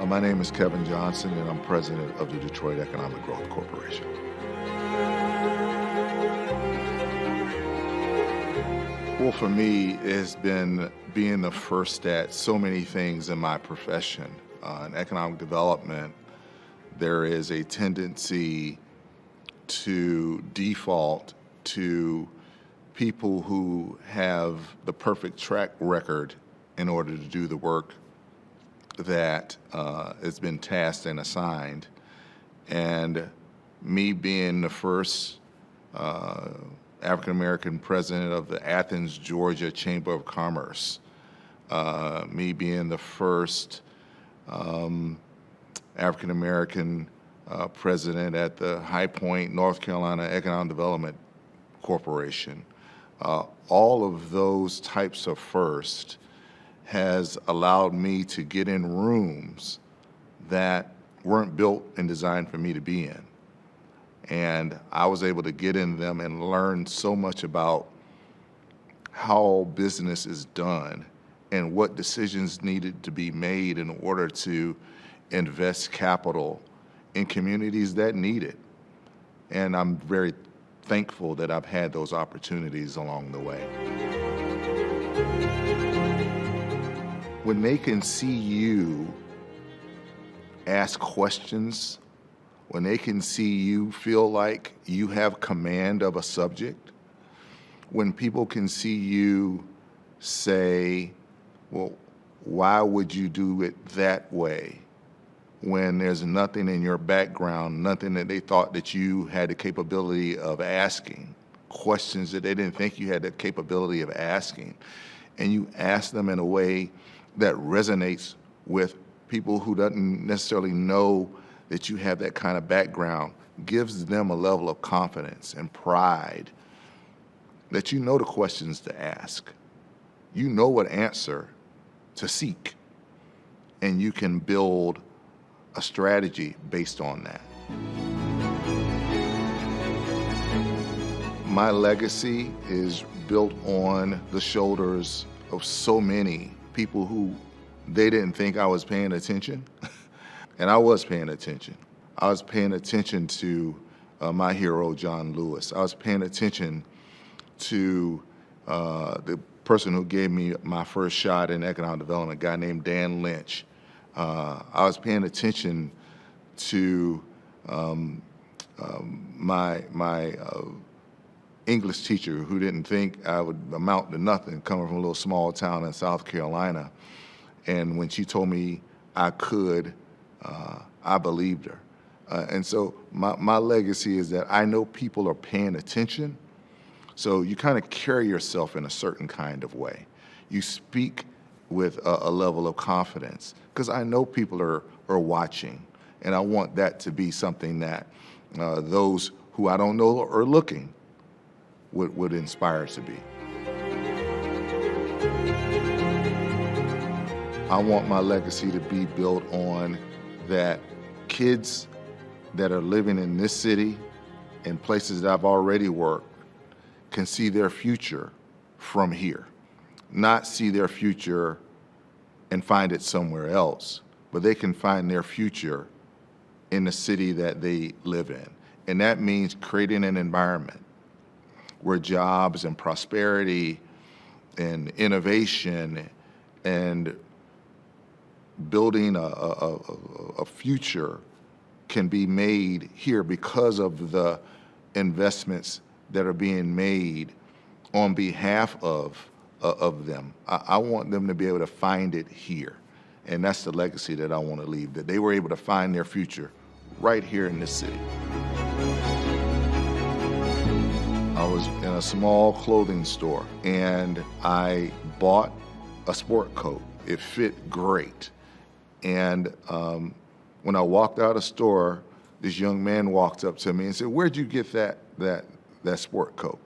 My name is Kevin Johnson, and I'm president of the Detroit Economic Growth Corporation. Well, for me, it has been being the first at so many things in my profession. In economic development, there is a tendency to default to people who have the perfect track record in order to do the work that has been tasked and assigned. And me being the first African-American president of the Athens, Georgia Chamber of Commerce, me being the first African-American president at the High Point, North Carolina Economic Development Corporation. All of those types of firsts has allowed me to get in rooms that weren't built and designed for me to be in. And I was able to get in them and learn so much about how business is done and what decisions needed to be made in order to invest capital in communities that need it. And I'm very thankful that I've had those opportunities along the way. When they can see you ask questions, when they can see you feel like you have command of a subject, when people can see you say, well, why would you do it that way? When there's nothing in your background, nothing that they thought that you had the capability of asking, questions that they didn't think you had the capability of asking, and you ask them in a way that resonates with people who doesn't necessarily know that you have that kind of background, gives them a level of confidence and pride that you know the questions to ask. You know what answer to seek, and you can build a strategy based on that. My legacy is built on the shoulders of so many people who they didn't think I was paying attention, and I was paying attention. I was paying attention to my hero, John Lewis. I was paying attention to the person who gave me my first shot in economic development, a guy named Dan Lynch. I was paying attention to my English teacher who didn't think I would amount to nothing, coming from a little small town in South Carolina. And when she told me I could, I believed her. And so my legacy is that I know people are paying attention. So you kind of carry yourself in a certain kind of way. You speak with a level of confidence because I know people are watching. And I want that to be something that those who I don't know are looking would inspire to be. I want my legacy to be built on that kids that are living in this city and places that I've already worked can see their future from here, not see their future and find it somewhere else, but they can find their future in the city that they live in. And that means creating an environment where jobs and prosperity and innovation and building a future can be made here because of the investments that are being made on behalf of them. I want them to be able to find it here. And that's the legacy that I want to leave, that they were able to find their future right here in this city. I was in a small clothing store and I bought a sport coat. It fit great. And when I walked out of the store, this young man walked up to me and said, "Where'd you get that sport coat?"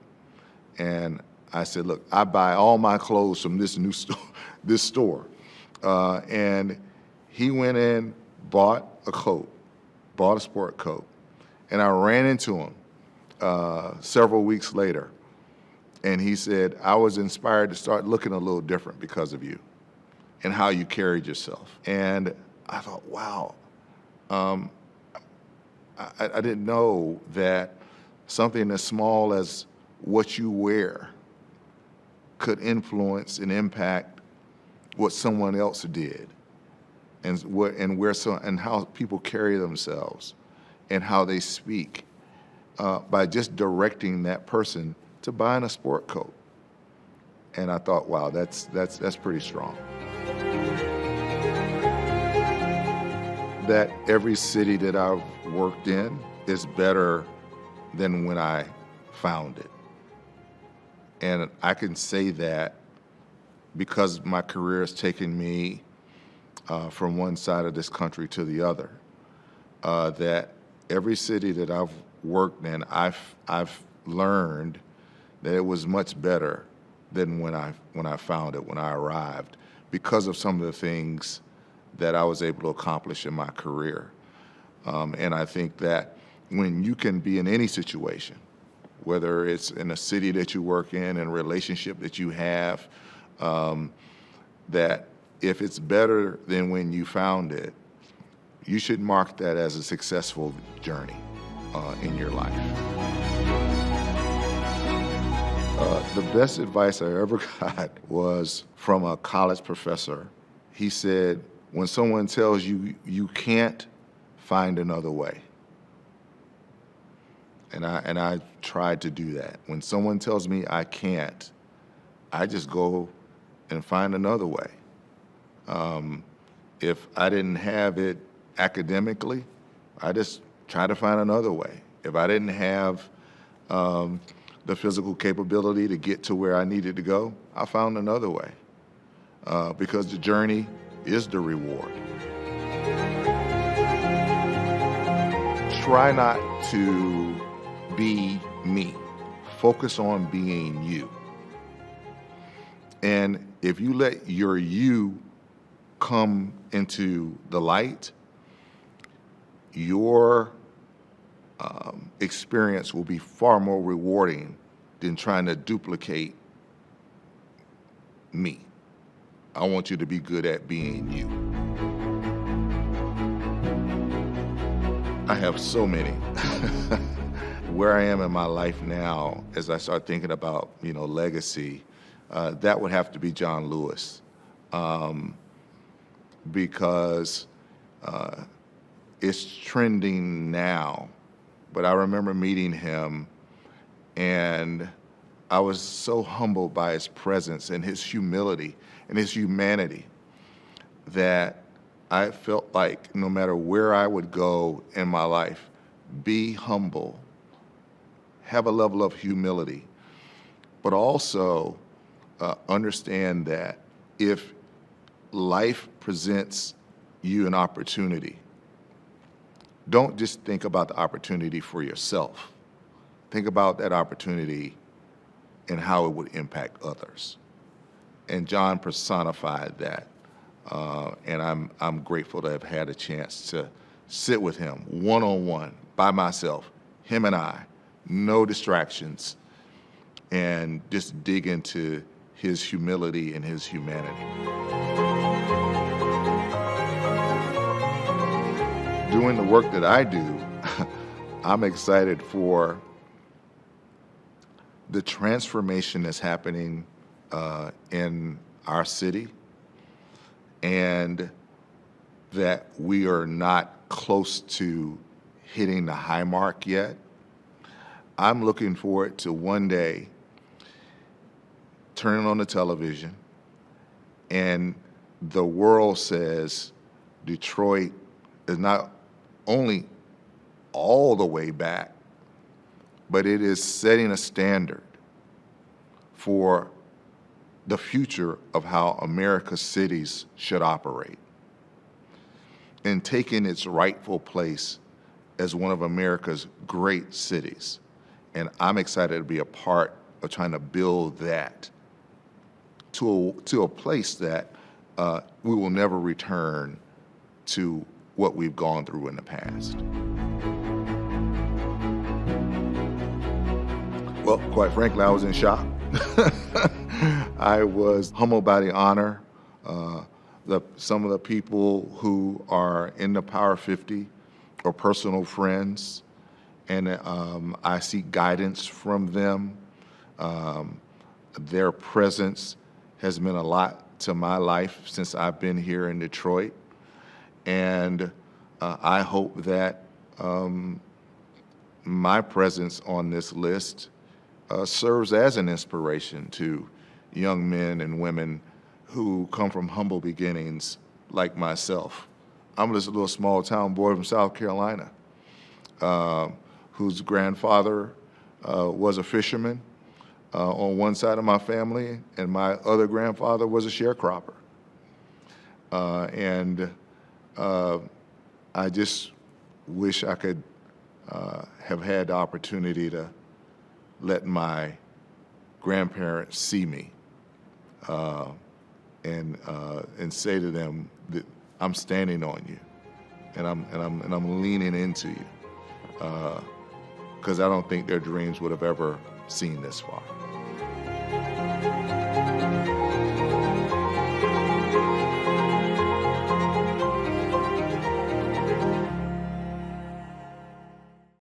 And I said, "Look, I buy all my clothes from this store." And he went in, bought a sport coat, and I ran into him several weeks later, and he said, "I was inspired to start looking a little different because of you and how you carried yourself." And I thought, wow, um, I didn't know that something as small as what you wear could influence and impact what someone else did, and how people carry themselves, and how they speak, by just directing that person to buying a sport coat. And I thought, wow, that's pretty strong. That every city that I've worked in is better than when I found it. And I can say that because my career has taken me from one side of this country to the other, that every city that I've worked in, I've learned that it was much better than when I found it, when I arrived, because of some of the things that I was able to accomplish in my career. And I think that when you can be in any situation, whether it's in a city that you work in a relationship that you have, that if it's better than when you found it, you should mark that as a successful journey in your life. The best advice I ever got was from a college professor. He said, when someone tells you you can't, find another way. And I tried to do that. When someone tells me I can't, I just go and find another way. If I didn't have it academically, I just try to find another way. If I didn't have the physical capability to get to where I needed to go, I found another way. Because the journey is the reward. Try not to be me. Focus on being you. And if you let your you come into the light, your experience will be far more rewarding than trying to duplicate me. I want you to be good at being you. I have so many. Where I am in my life now, as I start thinking about, legacy, that would have to be John Lewis, because it's trending now. But I remember meeting him, and I was so humbled by his presence and his humility and his humanity that I felt like no matter where I would go in my life, be humble, have a level of humility, but also understand that if life presents you an opportunity, don't just think about the opportunity for yourself. Think about that opportunity and how it would impact others. And John personified that. And I'm grateful to have had a chance to sit with him one-on-one, by myself, him and I, no distractions, and just dig into his humility and his humanity. Doing the work that I do, I'm excited for the transformation that's happening in our city, and that we are not close to hitting the high mark yet. I'm looking forward to one day turning on the television and the world says Detroit is not only all the way back, but it is setting a standard for the future of how America's cities should operate, and taking its rightful place as one of America's great cities. And I'm excited to be a part of trying to build that to a place that we will never return to what we've gone through in the past. Well, quite frankly, I was in shock. I was humbled by the honor, some of the people who are in the Power 50 or personal friends, and I seek guidance from them. Their presence has meant a lot to my life since I've been here in Detroit, and I hope that my presence on this list serves as an inspiration to young men and women who come from humble beginnings like myself. I'm just a little small town boy from South Carolina whose grandfather was a fisherman on one side of my family, and my other grandfather was a sharecropper. I just wish I could have had the opportunity to let my grandparents see me and say to them that I'm standing on you, and I'm leaning into you, because I don't think their dreams would have ever seen this far.